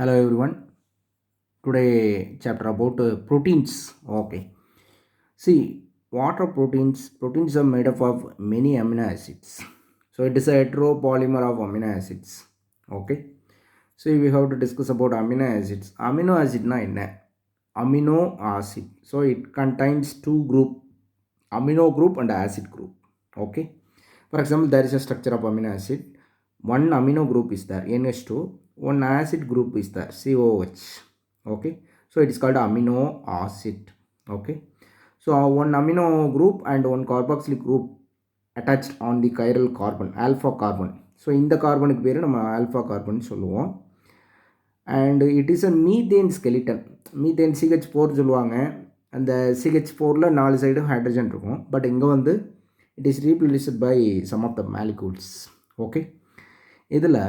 Hello everyone. Today chapter about proteins. Okay. See, what are proteins? Proteins are made up of many amino acids. So it is a heteropolymer of amino acids. Okay. So we have to discuss about amino acids. Amino acid na enna? Amino acid. So it contains two group, amino group and acid group. Okay. For example, there is a structure of amino acid. One amino group is there, NH2. One acid group is there, COH. Okay. So it is called amino acid. Okay. So one amino group and one carboxylic group attached on the chiral carbon, alpha carbon. So இந்த கார்பனுக்கு பேர் நம்ம alpha carbon சொல்லுவோம். And it is a methane skeleton. Methane CH4 சொல்லுவாங்க. அந்த CH4ல் 4 சைடும் hydrogen இருக்கும். But இங்கே வந்து it is replaced by some of the molecules. Okay. இதில்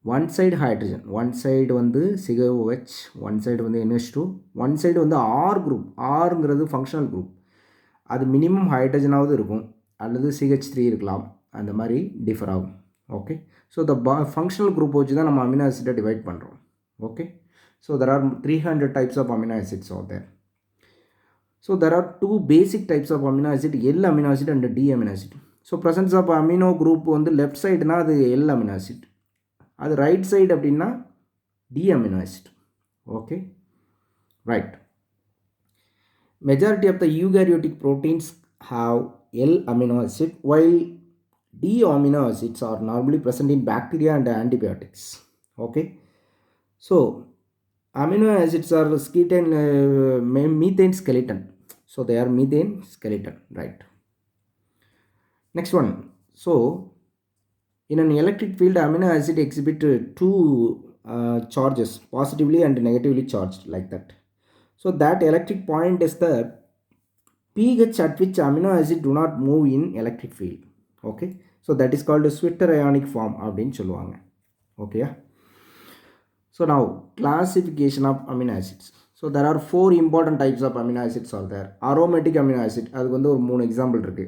one side hydrogen, one side வந்து COH, ஒன் சைடு வந்து NH2, ஒன் சைடு வந்து ஆர் குரூப். ஆருங்கிறது ஃபங்க்ஷனல் குரூப். அது மினிமம் ஹைட்ரஜனாவது இருக்கும், அல்லது CH3 இருக்கலாம். அந்த மாதிரி டிஃபர் ஆகும். Okay. So the functional group வச்சு தான் நம்ம அமினோ ஆசிட்டை டிவைட் பண்ணுறோம். Okay. So there are 300 types of amino acids are there. So there R two basic types of amino acid, L amino acid and D amino acid. So presence of amino group வந்து left சைடுனா அது L amino acid, அது right side அப்படின்னா D amino acid. Okay, right. Majority of the eukaryotic proteins have L amino acid, while D amino acids are normally present in bacteria and antibiotics. Okay, so amino acids are skeleton, methane skeleton. So they are methane skeleton, right? Next one. So in an electric field, amino acid exhibit two charges, positively and negatively charged, like that. So that electric point is the pH at which amino acid do not move in electric field. Okay, so that is called a Switter ionic form அப்படின்னு சொல்லுவாங்க. Okay. So now classification of amino acids. So there are 4 important types of amino acids are there. Aromatic amino acid, அதுக்கு வந்து ஒரு 3 example இருக்கு.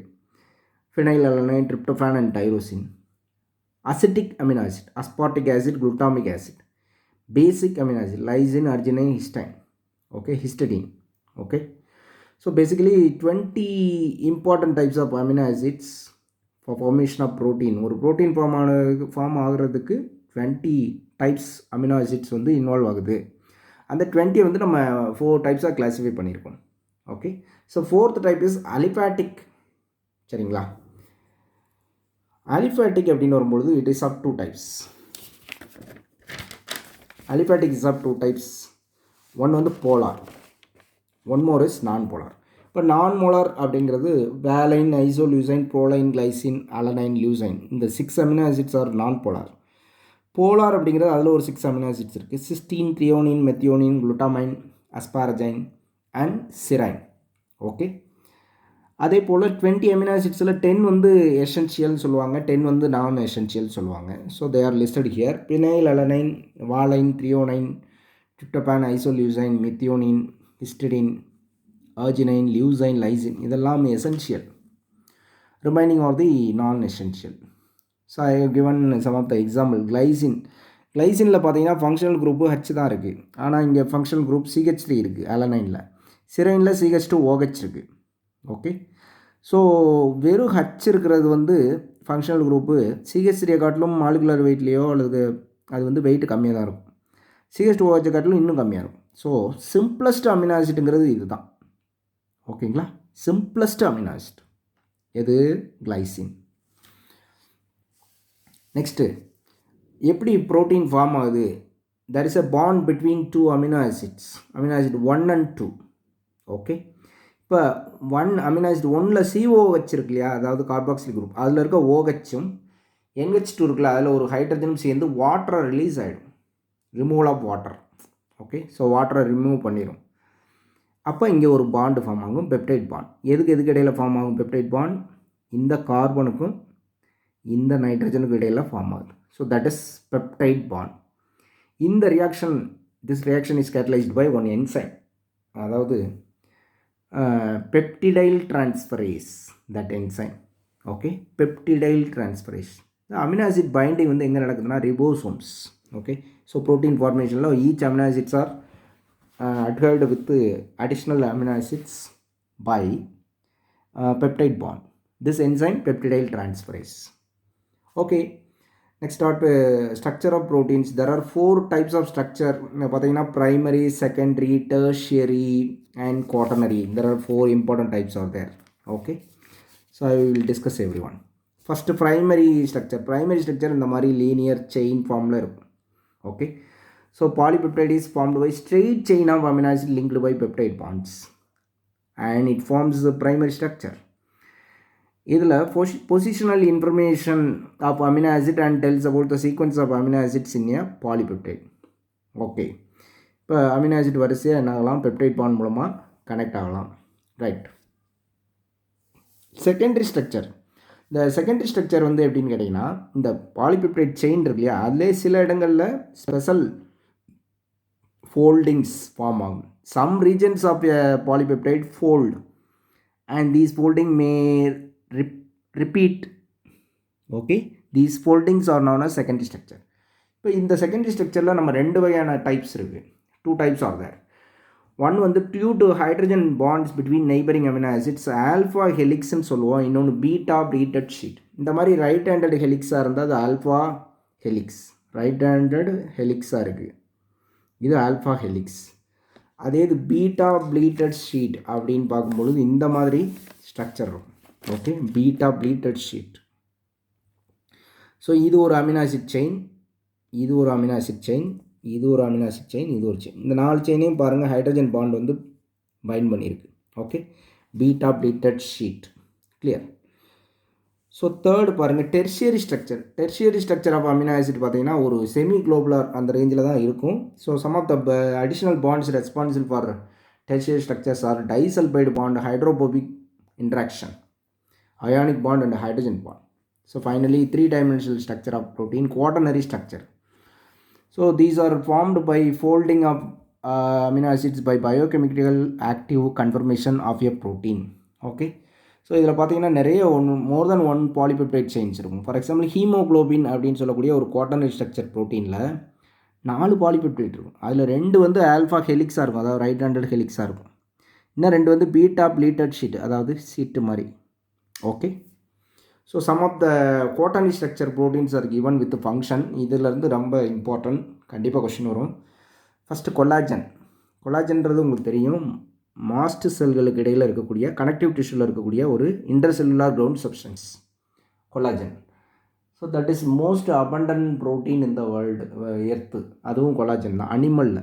phenylalanine, tryptophan and tyrosine. Acetic amino acid, aspartic acid, glutamic acid. Basic amino acid, lysine, arginine, histidine. Okay, histidine. Okay, so basically 20 important types of amino acids for formation of protein. ஒரு protein form ஆகிறதுக்கு 20 types amino acids வந்து involve ஆகுது. அந்த 20 வந்து நம்ம 4 டைப்ஸாக classify பண்ணியிருக்கோம். Okay, so 4th type is aliphatic. சரிங்களா? அலிஃபேட்டிக் அப்படின்னு வரும்பொழுது it is of 2 types. Aliphatic is of 2 types. One வந்து polar, one more is non polar. இப்போ நான் மோலார் அப்படிங்கிறது valine, isoleucine, proline, glycine, alanine, leucine. இந்த 6 amino acids are non polar. Polar அப்படிங்கிறது அதில் ஒரு 6 அமினோ ஆசிட்ஸ் இருக்குது. Cysteine, threonine, methionine, glutamine, asparagine and serine. Okay, அதே போல் 20 அமினோ ஆசிட்ஸில் 10 வந்து எசென்ஷியல்னு சொல்லுவாங்க, 10 வந்து நான் எசென்ஷியல் சொல்லுவாங்க. So they are listed here. Phenyl alanine, valine, threonine, tryptophan, isoleucine, methionine, histidine, arginine, leucine, lysine, இதெல்லாம் essential. Remaining are the non-essential. So I have given some of the example. Glycine. கிளைசினில் பார்த்தீங்கன்னா functional group H தான் இருக்குது, ஆனால் இங்கே functional group CH3 இருக்குது அலனைனில். சிரைனில் CH2OH இருக்குது. Okay, so வெறும் H இருக்கிறது வந்து ஃபங்க்ஷனல் குரூப்பு CH3 காட்டிலும் மாலிகுலர் வெயிட்லேயோ அல்லது அது வந்து வெயிட் கம்மியாக தான் இருக்கும். CH2OH காட்டிலும் இன்னும் கம்மியாக இருக்கும். ஸோ சிம்பிளஸ்ட் அமினோ ஆசிட்டுங்கிறது இது தான். ஓகேங்களா? சிம்பிளஸ்ட் அமினோ ஆசிட் எது? கிளைசின். நெக்ஸ்ட்டு, எப்படி ப்ரோட்டீன் ஃபார்ம் ஆகுது? There is a bond between 2 amino acids, amino acid 1 and 2. Okay, இப்போ 1 அமினோ ஆசிட் 1ல் COH இருக்கு இல்லையா, அதாவது கார்பாக்சிலிக் குரூப், அதில் இருக்க OHம் NH2 இருக்குல்ல, அதில் ஒரு ஹைட்ரஜனும் சேர்ந்து வாட்டரை ரிலீஸ் ஆகிடும். Removal of water. Okay, so வாட்டரை ரிமூவ் பண்ணிடும். அப்போ இங்கே ஒரு பாண்டு ஃபார்ம் ஆகும், பெப்டைட் பாண்ட். எதுக்கு இடையில் ஃபார்ம் ஆகும் பெப்டைட் பாண்ட்? இந்த கார்பனுக்கும் இந்த நைட்ரஜனுக்கும் இடையில் ஃபார்ம் ஆகுது. So that is peptide bond. இந்த reaction, this reaction is catalysed by one enzyme, அதாவது peptidyl transferase, that enzyme. Okay, peptidyl transferase. Amino acid binding வந்து எங்கே நடக்குதுன்னா ribosomes. Okay, so protein formation each amino acids are adhered with additional amino acids by peptide bond. This enzyme peptidyl transferase. Okay, next start structure of proteins. There are 4 types of structure. Primary, secondary, tertiary and quaternary. There are 4 important types are there. Okay, so I will discuss everyone. First, primary structure. Primary structure இந்த மாதிரி linear chain formula இருக்கும். Okay, so polypeptide is formed by straight chain of amino acid linked by peptide bonds and it forms the primary structure. இதில் positional information of amino acid and tells about the sequence of amino acids in a polypeptide. Okay, இப்போ amino acid வரிசையாக என்ன ஆகலாம், peptide bond மூலமாக connect ஆகலாம். Right. Secondary structure. இந்த secondary structure வந்து எப்படின்னு கேட்டிங்கன்னா, இந்த பாலிபெப்டைட் செயின் இருக்கு இல்லையா, அதிலே சில இடங்களில் ஸ்பெஷல் ஃபோல்டிங்ஸ் ஃபார்ம் ஆகும். Some regions of a polypeptide fold and these folding may repeat. Okay, these foldings are known as secondary structure. இப்போ இந்த செகண்டரி ஸ்ட்ரக்சரில் நம்ம 2 வகையான டைப்ஸ் இருக்குது. 2 types are there. ஒன் வந்து due to hydrogen bonds between neighbouring amino acids alpha ஹெலிக்ஸ்ன்னு சொல்லுவோம். இன்னொன்று பீட்டா ப்ளீட்டட் ஷீட். இந்த மாதிரி ரைட் ஹேண்டட் ஹெலிக்ஸாக இருந்தால் அது ஆல்ஃபா ஹெலிக்ஸ். ரைட் ஹேண்டட் ஹெலிக்ஸாக இருக்குது, இது ஆல்ஃபா ஹெலிக்ஸ். அதே இது பீட்டா ப்ளீட்டட் ஷீட் அப்படின்னு பார்க்கும்பொழுது இந்த மாதிரி ஸ்ட்ரக்சர் இருக்கும். Okay, beta pleated sheet. So இது ஒரு அமினோ ஆசிட் செயின், இது ஒரு அமினோ ஆசிட் செயின், இது ஒரு அமினோ ஆசிட் செயின், இது ஒரு செயின். இந்த 4 செயினையும் பாருங்கள், ஹைட்ரஜன் பாண்ட் வந்து பைண்ட் பண்ணியிருக்கு. Okay, beta pleated sheet. Clear. So third பாருங்கள், tertiary structure. Tertiary structure of amino acid பார்த்தீங்கன்னா ஒரு செமி குளோபுலர் அந்த ரேஞ்சில் தான் இருக்கும். So some of the additional bonds responsible for tertiary structures are disulphide bond, hydrophobic interaction, ionic bond and hydrogen bond. So finally 3-dimensional structure of protein, quaternary structure. So these are formed by folding of amino acids by biochemical active conformation of a protein. Okay, so இதில் பார்த்தீங்கன்னா நிறைய மோர் தென் 1 polypeptide chains இருக்கும். For example haemoglobin அப்படின்னு சொல்லக்கூடிய ஒரு quaternary structure ப்ரோட்டீனில் 4 polypeptide இருக்கும். அதில் 2 வந்து ஆல்ஃபா ஹெலிக்ஸாக இருக்கும், அதாவது ரைட் ஹேண்டட் ஹெலிக்ஸாக இருக்கும். இன்னும் 2 வந்து பீட்டா ப்ளீட்டட் ஷீட், அதாவது சீட்டு மாதிரி. Okay, so some of the quaternary structure proteins are given with function. இதிலேருந்து ரொம்ப இம்பார்ட்டன்ட், கண்டிப்பாக கொஸ்டின் வரும். First collagen. கொலாஜன்றது உங்களுக்கு தெரியும், மாஸ்ட் செல்களுக்கு இடையில் இருக்கக்கூடிய கனெக்டிவ் டிஷ்யூவில் இருக்கக்கூடிய ஒரு intercellular ground substance collagen. So that is most abundant protein in the world, earth. அதுவும் கொலாஜன் தான். அனிமலில்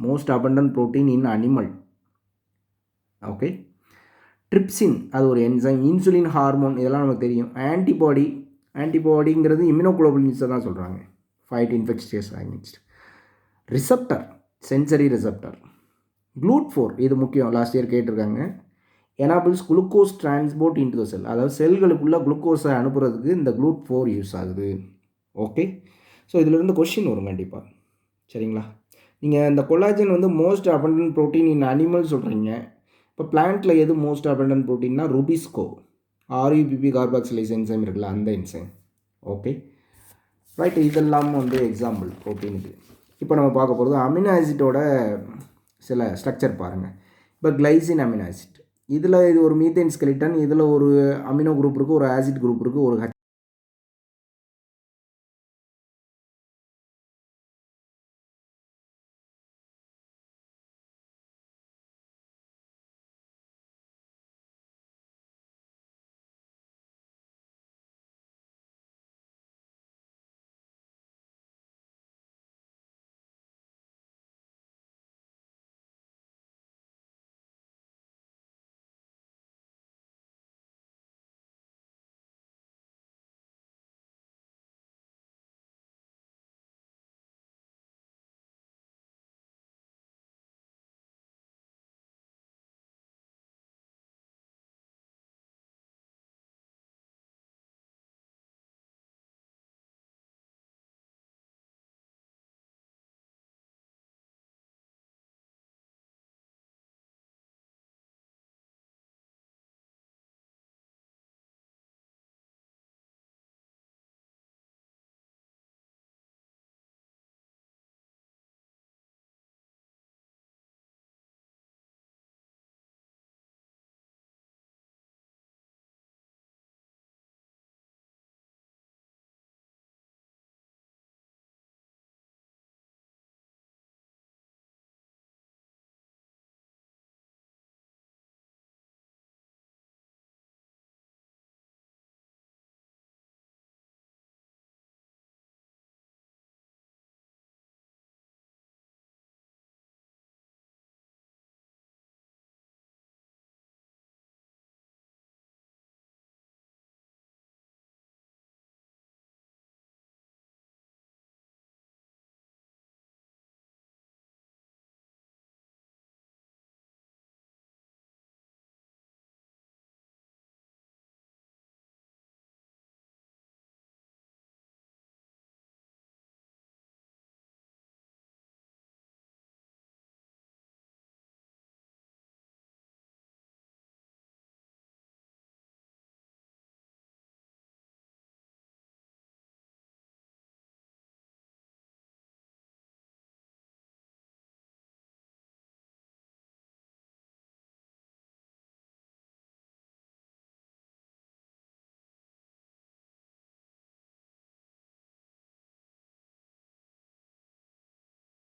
most abundant protein in animal. Okay, trypsin அது ஒரு என்சைம், இன்சுலின் ஹார்மோன், இதெல்லாம் நமக்கு தெரியும். ஆன்டிபாடிங்கிறது இம்யூனோகுளோபுலின்ஸை தான் சொல்கிறாங்க, fight infectious against. Receptor, sensory receptor. GLUT4 இது முக்கியம், லாஸ்ட் இயர் கேட்டிருக்காங்க. எனாபிள்ஸ் குளுக்கோஸ் டிரான்ஸ்போர்ட் இன்டு த செல், அதாவது செல்களுக்குள்ளே குளுக்கோஸை அனுப்புறதுக்கு இந்த GLUT4 யூஸ் ஆகுது. ஓகே, ஸோ இதிலிருந்து கொஸ்டின் வரும் கண்டிப்பாக. சரிங்களா, நீங்கள் இந்த கொலாஜன் வந்து most abundant protein in animal சொல்கிறீங்க. இப்போ பிளான்ட்டில் எது மோஸ்ட் அபண்டன்ட் ப்ரோட்டீன்னா ருபிஸ்கோ, RUBP கார்பாக்சிலேஸ் என்சைம் இருக்குல்ல, அந்த என்சைம். Okay, right. இதெல்லாம் வந்து எக்ஸாம்பிள் ப்ரோட்டீனுக்கு. இப்போ நம்ம பார்க்க போகிறது அமினோ ஆசிட்டோட சில ஸ்ட்ரக்சர் பாருங்கள். இப்போ கிளைசின் அமினோ ஆசிட், இதில் இது ஒரு மீத்தேன் ஸ்கெலிட்டன், இதில் ஒரு அமினோ குரூப் இருக்குது, ஒரு ஆசிட் குரூப் இருக்குது, ஒரு